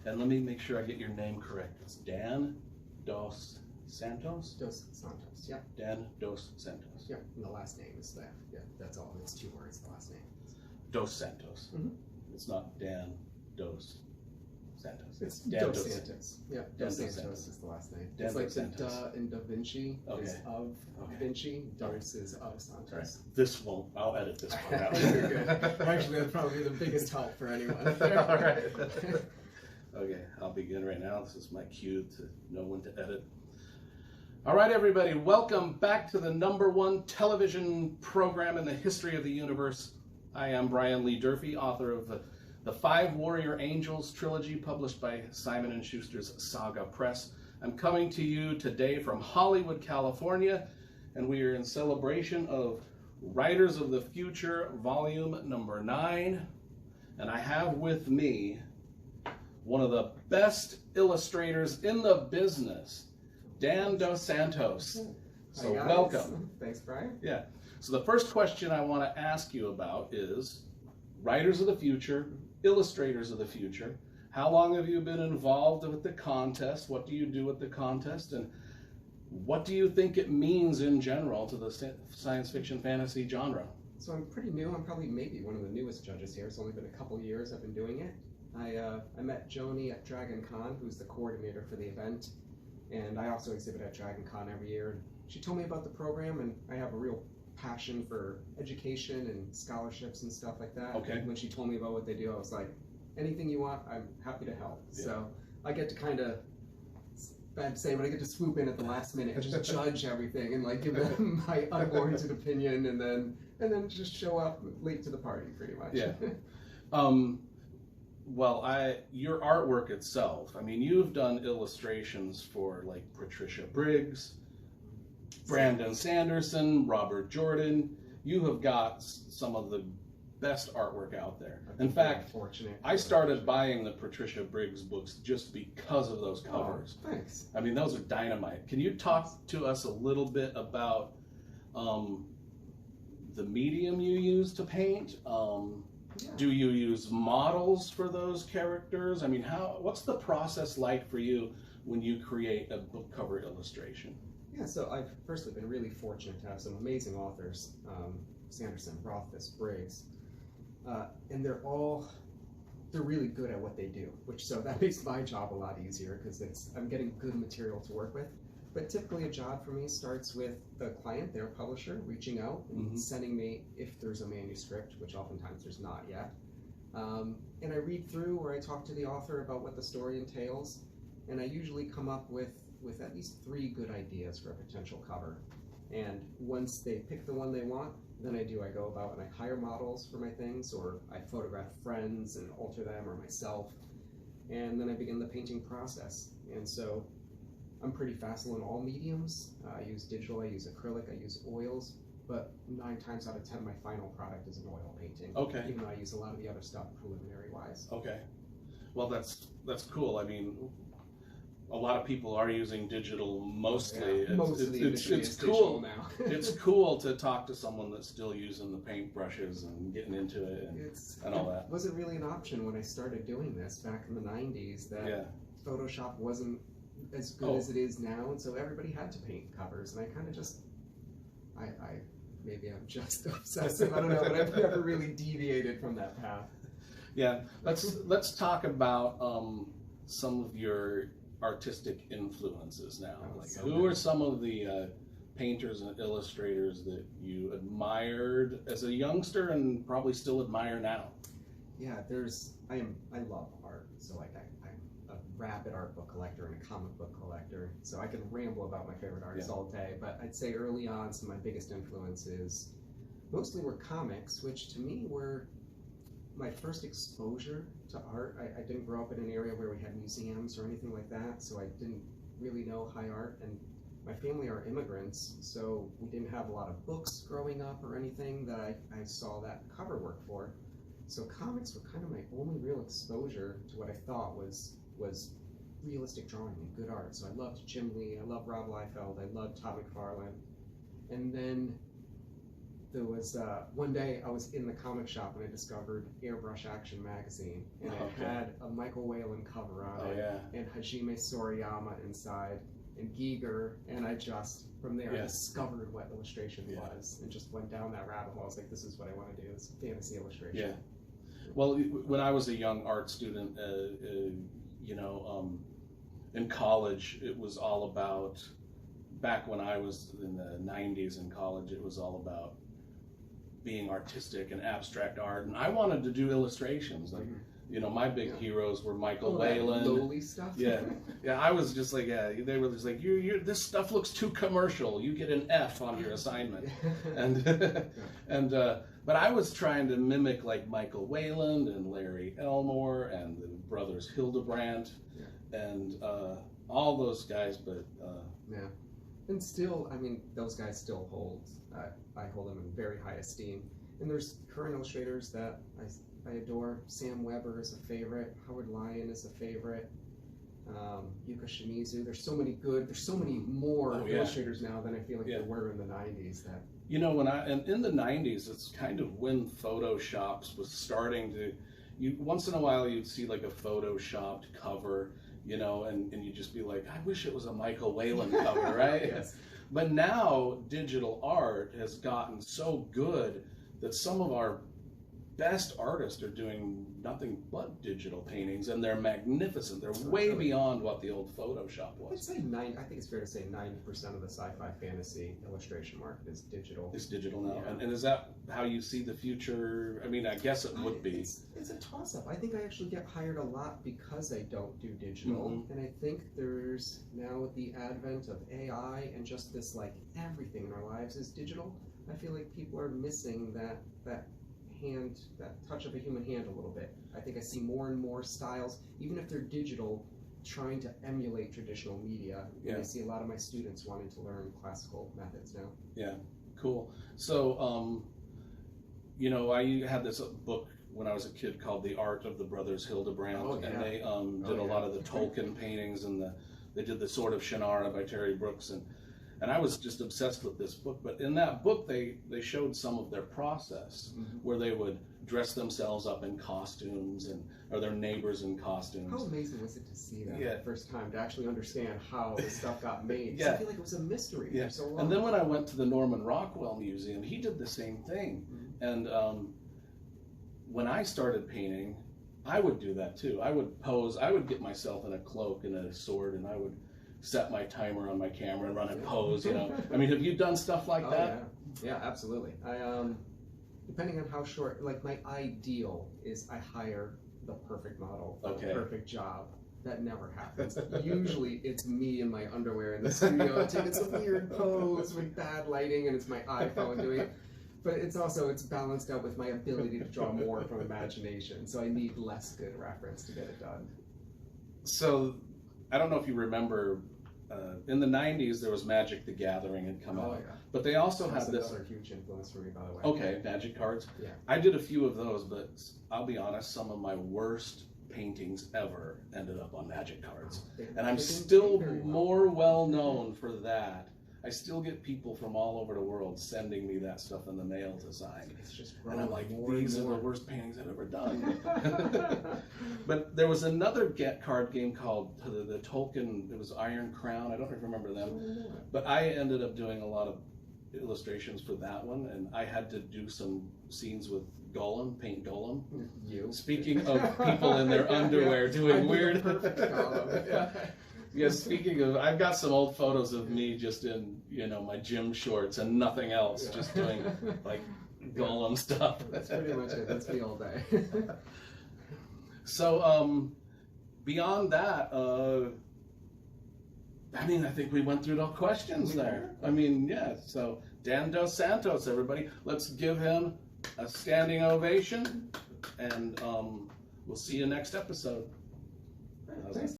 And let me make sure I get your name correct. It's Dan Dos Santos? Dos Santos, yeah. Dan Dos Santos. Yeah, and the last name is that. Yeah, that's all. It's 2 words, the last name. Dos Santos. Mm-hmm. It's not Dan Dos Santos. It's Dan Dos Santos. Yeah, Dos Santos is the last name. Dan it's like Dos the Santos. Da in Da Vinci is of Vinci. Dos is of Santos. Right. This won't, I'll edit this part out. You're good. Actually, that's probably the biggest help for anyone. All right. Okay, I'll begin right now. This is my cue to know when to edit. All right, everybody, welcome back to the #1 television program in the history of the universe. I am Brian Lee Durfee, author of the 5 Warrior Angels trilogy published by Simon & Schuster's Saga Press. I'm coming to you today from Hollywood, California, and we are in celebration of Writers of the Future, volume number 9. And I have with me one of the best illustrators in the business, Dan Dos Santos. So welcome. Thanks, Brian. Yeah. So the first question I want to ask you about is Writers of the Future, Illustrators of the Future. How long have you been involved with the contest? What do you do with the contest? And what do you think it means in general to the science fiction fantasy genre? So I'm pretty new. I'm probably maybe one of the newest judges here. It's only been a couple years I've been doing it. I met Joni at Dragon Con, who's the coordinator for the event, and I also exhibit at Dragon Con every year. She told me about the program, and I have a real passion for education and scholarships and stuff like that. Okay. And when she told me about what they do, I was like, anything you want, I'm happy to help. Yeah. So I get to kind of, bad say, but I get to swoop in at the last minute and just judge everything and like give them my unwarranted opinion, and then just show up late to the party, pretty much. Yeah. Well, your artwork itself, I mean, you've done illustrations for like Patricia Briggs, Brandon Sanderson, Robert Jordan. You have got some of the best artwork out there. In fact, I started buying the Patricia Briggs books just because of those covers. Oh, thanks. I mean, those are dynamite. Can you talk to us a little bit about the medium you use to paint? Yeah. Do you use models for those characters? I mean, what's the process like for you when you create a book cover illustration? Yeah, so I've firstly been really fortunate to have some amazing authors, Sanderson, Rothfuss, Briggs, and they're really good at what they do, so that makes my job a lot easier because I'm getting good material to work with. But typically a job for me starts with the client, their publisher, reaching out and sending me, if there's a manuscript, which oftentimes there's not yet. And I read through, or I talk to the author about what the story entails, and I usually come up with at least 3 good ideas for a potential cover. And once they pick the one they want, then I go about and I hire models for my things, or I photograph friends and alter them, or myself, and then I begin the painting process. And so I'm pretty facile in all mediums. I use digital, I use acrylic, I use oils, but 9 times out of 10 my final product is an oil painting. Okay. Even though I use a lot of the other stuff preliminary wise. Okay. Well, that's cool. I mean, a lot of people are using digital mostly. Yeah, most of the industry is cool now. It's cool to talk to someone that's still using the paintbrushes and getting into it and all that. It wasn't really an option when I started doing this back in the 90s that Photoshop wasn't as good as it is now, and so everybody had to paint covers, and I kind of just, maybe I'm just obsessive, I don't know, but I've never really deviated from that path. Yeah, let's talk about some of your artistic influences now. Who are some of the painters and illustrators that you admired as a youngster and probably still admire now? Yeah, I love art, so like I'm a rabid art book collector and a comic book collector, so I can ramble about my favorite artists all day, but I'd say early on some of my biggest influences mostly were comics, which to me were my first exposure to art. I didn't grow up in an area where we had museums or anything like that, so I didn't really know high art, and my family are immigrants, so we didn't have a lot of books growing up or anything that I saw that cover work for. So comics were kind of my only real exposure to what I thought was realistic drawing and good art. So I loved Jim Lee, I loved Rob Liefeld, I loved Todd McFarlane. And then there was one day I was in the comic shop and I discovered Airbrush Action magazine, and it had a Michael Whelan cover on it, and Hajime Sorayama inside, and Giger, and I just from there I discovered what illustration was, and just went down that rabbit hole. I was like, this is what I want to do, is fantasy illustration. Yeah. Well, when I was a young art student, in college, it was all about. Back when I was in the 90s in college, it was all about being artistic and abstract art, and I wanted to do illustrations. Like, my big heroes were Michael Whelan. Lowly stuff. Yeah. I was just like, they were just like, this stuff looks too commercial. You get an F on your assignment. But I was trying to mimic like Michael Whelan and Larry Elmore and the brothers Hildebrandt and all those guys. But and still, I mean, those guys still hold. I hold them in very high esteem. And there's current illustrators that I adore. Sam Weber is a favorite. Howard Lyon is a favorite. Yuka Shimizu. There's so many more illustrators now than I feel like there were in the 90s. That in the 90s, it's kind of when Photoshops was starting to. Once in a while you'd see like a Photoshopped cover. And you just be like, I wish it was a Michael Whelan cover, right? Yes. But now digital art has gotten so good that some of our best artists are doing nothing but digital paintings, and they're magnificent. They're way beyond what the old Photoshop was. I'd say I think it's fair to say 90% of the sci-fi fantasy illustration market is digital. It's digital now, and is that how you see the future? I mean, I guess it would be. It's a toss-up. I think I actually get hired a lot because I don't do digital, and I think there's now with the advent of AI and just this like everything in our lives is digital. I feel like people are missing that touch of a human hand a little bit. I think I see more and more styles, even if they're digital, trying to emulate traditional media. And I see a lot of my students wanting to learn classical methods now. Yeah, cool. So, I had this book when I was a kid called The Art of the Brothers Hildebrandt, and they did a lot of the Tolkien paintings, and they did the Sword of Shannara by Terry Brooks, and I was just obsessed with this book. But in that book, they showed some of their process, where they would dress themselves up in costumes or their neighbors in costumes. How amazing was it to see that the first time, to actually understand how this stuff got made? I feel like it was a mystery for so long. And then when I went to the Norman Rockwell Museum, he did the same thing. And when I started painting, I would do that too. I would pose, I would get myself in a cloak and a sword, and I would set my timer on my camera and run and pose, I mean, have you done stuff like that? Yeah, absolutely. Depending on how short, like my ideal is I hire the perfect model for the perfect job. That never happens. Usually it's me in my underwear in the studio taking some weird pose with bad lighting, and it's my iPhone doing it. But it's balanced out with my ability to draw more from imagination. So I need less good reference to get it done. So I don't know if you remember, in the 90s there was Magic the Gathering had come out, but they also had this. Another huge influence for me, by the way. Okay, Magic cards. Yeah. I did a few of those, but I'll be honest, some of my worst paintings ever ended up on Magic cards, and I'm still more well known for that. I still get people from all over the world sending me that stuff in the mail to sign. It's just and I'm like, these are the worst paintings I've ever done. But there was another card game called the Tolkien, it was Iron Crown, I don't remember them. But I ended up doing a lot of illustrations for that one, and I had to do some scenes with Gollum, paint Gollum. Speaking of people in their underwear doing weird... Yeah, speaking of, I've got some old photos of me just in, my gym shorts and nothing else, just doing like Gollum stuff. That's pretty much it. That's me all day. So, beyond that, I think we went through the questions there. So Dan Dos Santos, everybody, let's give him a standing ovation, and we'll see you next episode. Thanks.